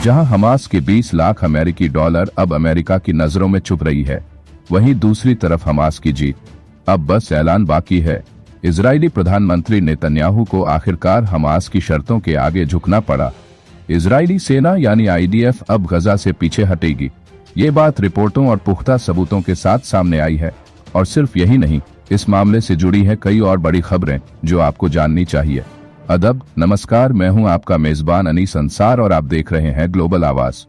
जहां हमास के 20 लाख अमेरिकी डॉलर अब अमेरिका की नजरों में छुप रही है, वहीं दूसरी तरफ हमास की जीत अब बस ऐलान बाकी है। इजरायली प्रधानमंत्री नेतन्याहू को आखिरकार हमास की शर्तों के आगे झुकना पड़ा। इजरायली सेना यानी आईडीएफ अब गजा से पीछे हटेगी। ये बात रिपोर्टों और पुख्ता सबूतों के साथ सामने आई है। और सिर्फ यही नहीं, इस मामले से जुड़ी है कई और बड़ी खबरें जो आपको जाननी चाहिए। अदब, नमस्कार, मैं हूं आपका मेजबान अनीस अंसार और आप देख रहे हैं ग्लोबल आवाज।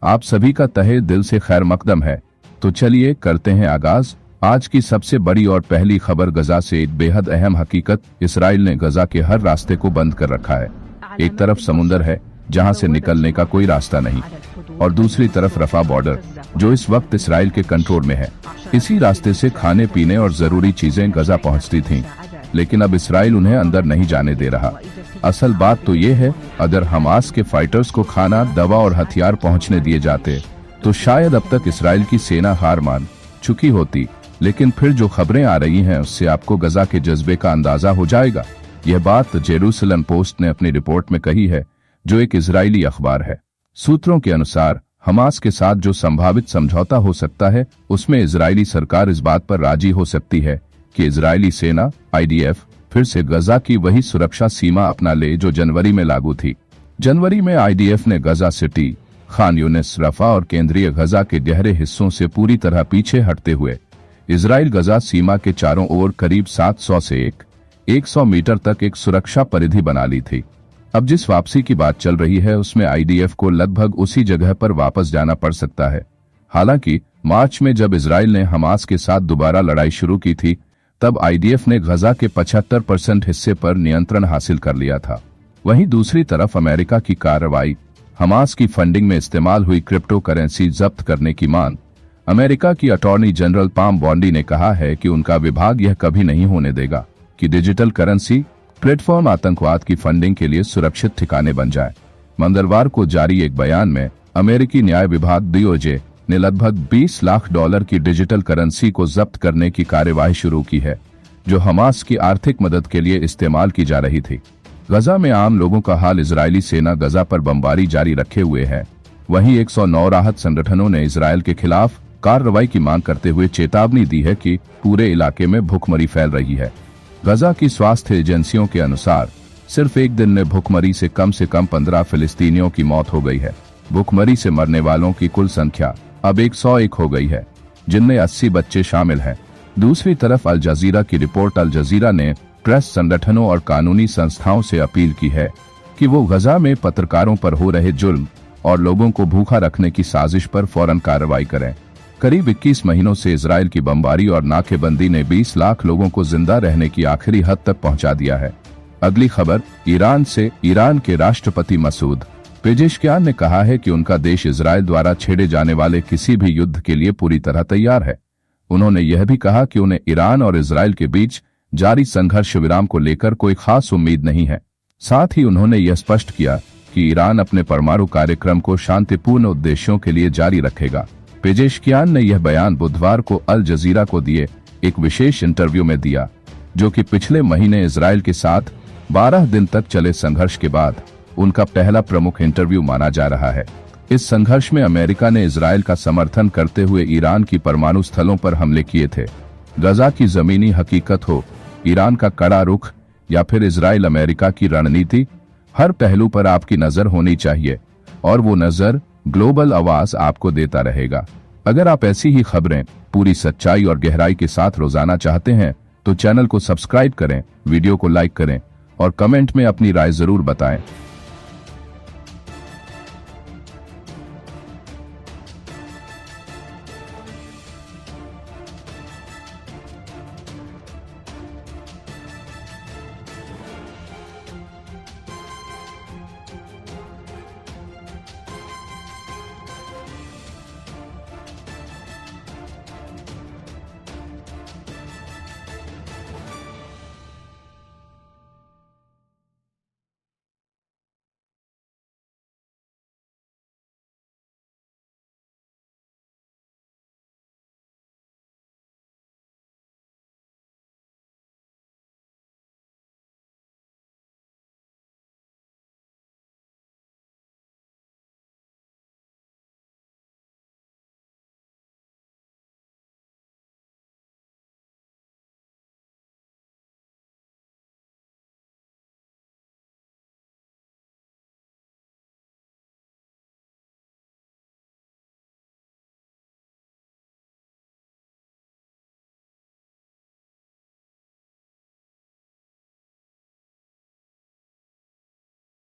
आप सभी का तहे दिल से खैर मकदम है। तो चलिए करते हैं आगाज। आज की सबसे बड़ी और पहली खबर गजा से एक बेहद अहम हकीकत। इसराइल ने गजा के हर रास्ते को बंद कर रखा है। एक तरफ समुंदर है जहां से निकलने का कोई रास्ता नहीं, और दूसरी तरफ रफा बॉर्डर जो इस वक्त इसराइल के कंट्रोल में है। इसी रास्ते से खाने पीने और जरूरी चीजें गजा पहुंचती थीं, लेकिन अब इसराइल उन्हें अंदर नहीं जाने दे रहा। असल बात तो ये है, अगर हमास के फाइटर्स को खाना, दवा और हथियार पहुंचने दिए जाते तो शायद अब तक इसराइल की सेना हार मान चुकी होती। लेकिन फिर जो खबरें आ रही हैं उससे आपको गजा के जज्बे का अंदाजा हो जाएगा। यह बात जेरूसलम पोस्ट ने अपनी रिपोर्ट में कही है, जो एक इजरायली अखबार है। सूत्रों के अनुसार हमास के साथ जो संभावित समझौता हो सकता है, उसमें इजरायली सरकार इस बात पर राजी हो सकती है कि इजरायली सेना आईडीएफ फिर से गजा की वही सुरक्षा सीमा अपना ले जो जनवरी में लागू थी। जनवरी में आईडीएफ ने गजा सिटी, खान यूनिस, रफा और केंद्रीय गजा के गहरे हिस्सों से पूरी तरह पीछे हटते हुए इजराइल गजा सीमा के चारों ओर करीब 700 से 100 मीटर तक एक सुरक्षा परिधि बना ली थी। अब जिस वापसी की बात चल रही है उसमें आईडीएफ को लगभग उसी जगह पर वापस जाना पड़ सकता है। हालांकि मार्च में जब इजराइल ने हमास के साथ दोबारा लड़ाई शुरू की थी, तब आईडीएफ ने गजा के 75% हिस्से पर नियंत्रण हासिल कर लिया था। वहीं दूसरी तरफ अमेरिका की कार्रवाई, हमास की फंडिंग में इस्तेमाल हुई क्रिप्टो करेंसी जब्त करने की मांग। अमेरिका की अटॉर्नी जनरल पाम बॉन्डी ने कहा है कि उनका विभाग यह कभी नहीं होने देगा कि डिजिटल करेंसी प्लेटफॉर्म आतंकवाद की फंडिंग के लिए सुरक्षित ठिकाने बन जाए। मंगलवार को जारी एक बयान में अमेरिकी न्याय विभाग डीओजे ने लगभग 20 लाख डॉलर की डिजिटल करेंसी को जब्त करने की कार्यवाही शुरू की है, जो हमास की आर्थिक मदद के लिए इस्तेमाल की जा रही थी। गजा में आम लोगों का हाल, इजरायली सेना गजा पर बमबारी जारी रखे हुए है। वहीं 109 राहत संगठनों ने इजरायल के खिलाफ कार्रवाई की मांग करते हुए चेतावनी दी है कि पूरे इलाके में भूखमरी फैल रही है। गजा की स्वास्थ्य एजेंसियों के अनुसार सिर्फ एक दिन में भूखमरी से कम 15 फिलिस्तीनियों की मौत हो गई है। भूखमरी से मरने वालों की कुल संख्या अब 101 हो गई है, जिनमें 80 बच्चे शामिल हैं। दूसरी तरफ अल जजीरा की रिपोर्ट, अल जजीरा ने प्रेस संगठनों और कानूनी संस्थाओं से अपील की है कि वो गजा में पत्रकारों पर हो रहे जुल्म और लोगों को भूखा रखने की साजिश पर फौरन कार्रवाई करें। करीब 21 महीनों से इजराइल की बमबारी और नाकेबंदी ने 20 लाख लोगों को जिंदा रहने की आखिरी हद तक पहुंचा दिया है। अगली खबर ईरान से। ईरान के राष्ट्रपति मसूद पेजेश्कियान ने कहा है कि उनका देश इजराइल द्वारा छेड़े जाने वाले किसी भी युद्ध के लिए पूरी तरह तैयार है। उन्होंने यह भी कहा कि उन्हें ईरान और इजराइल के बीच जारी संघर्ष विराम को लेकर कोई खास उम्मीद नहीं है। साथ ही उन्होंने यह स्पष्ट किया कि ईरान अपने परमाणु कार्यक्रम को शांतिपूर्ण उद्देश्यों के लिए जारी रखेगा। पेजेश्कियान ने यह बयान बुधवार को अल जजीरा को दिए एक विशेष इंटरव्यू में दिया, जो कि पिछले महीने इजराइल के साथ 12 दिन तक चले संघर्ष के बाद उनका पहला प्रमुख इंटरव्यू माना जा रहा है। इस संघर्ष में अमेरिका ने इजराइल का समर्थन करते हुए ईरान की परमाणु स्थलों पर हमले किए थे। गजा की जमीनी हकीकत हो, ईरान का कड़ा रुख या फिर इजराइल अमेरिका की रणनीति, हर पहलू पर आपकी नजर होनी चाहिए और वो नजर ग्लोबल आवाज आपको देता रहेगा। अगर आप ऐसी ही खबरें पूरी सच्चाई और गहराई के साथ रोजाना चाहते हैं तो चैनल को सब्सक्राइब करें, वीडियो को लाइक करें और कमेंट में अपनी राय जरूर बताएं।